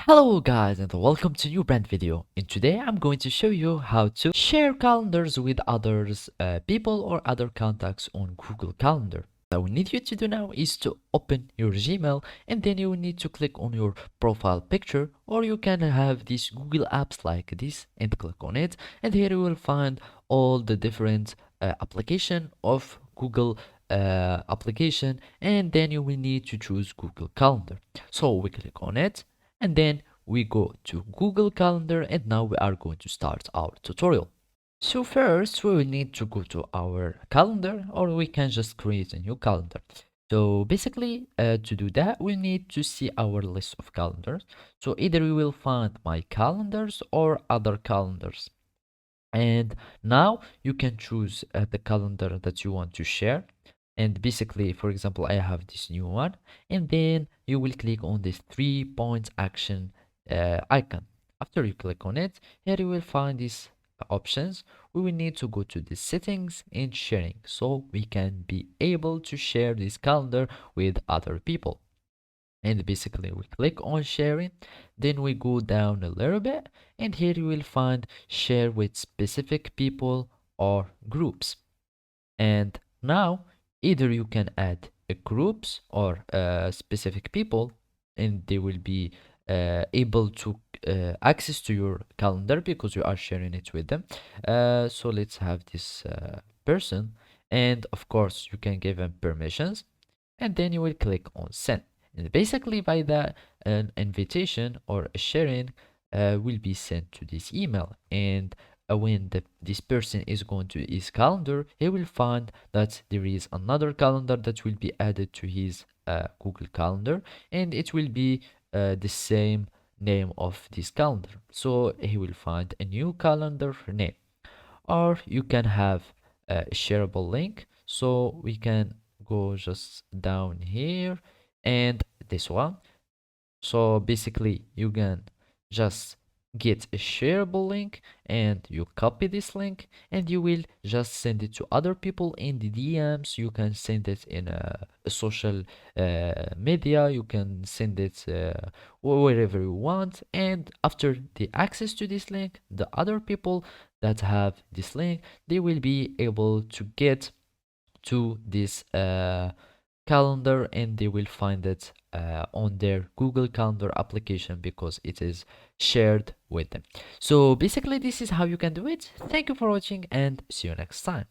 Hello guys and welcome to new brand video. And today I'm going to show you how to share calendars with others people or other contacts on Google Calendar. What we need you to do now is to open your Gmail, and then you will need to click on your profile picture, or you can have these Google apps like this and click on it, and here you will find all the different application of Google application, and then you will need to choose Google Calendar. So we click on it, and then we go to Google Calendar, and now we are going to start our tutorial. So first we will need to go to our calendar, or we can just create a new calendar. So basically to do that we need to see our list of calendars. So either we will find my calendars or other calendars, and now you can choose the calendar that you want to share. And basically, for example, I have this new one, and then you will click on this 3 point action icon. After you click on it, here you will find these options. We will need to go to the settings and sharing, so we can be able to share this calendar with other people. And basically we click on sharing, then we go down a little bit, and here you will find share with specific people or groups. And now either you can add groups or specific people, and they will be able to access to your calendar because you are sharing it with them. So let's have this person, and of course you can give them permissions, and then you will click on send. And basically by that, an invitation or a sharing will be sent to this email, and when this person is going to his calendar, he will find that there is another calendar that will be added to his Google Calendar, and it will be the same name of this calendar. So he will find a new calendar name. Or you can have a shareable link, so we can go just down here and this one. So basically you can just get a shareable link, and you copy this link, and you will just send it to other people in the DMs. You can send it in a social media, you can send it wherever you want, and after the access to this link, the other people that have this link, they will be able to get to this calendar, and they will find it on their Google Calendar application because it is shared with them. So basically this is how you can do it. Thank you for watching, and see you next time.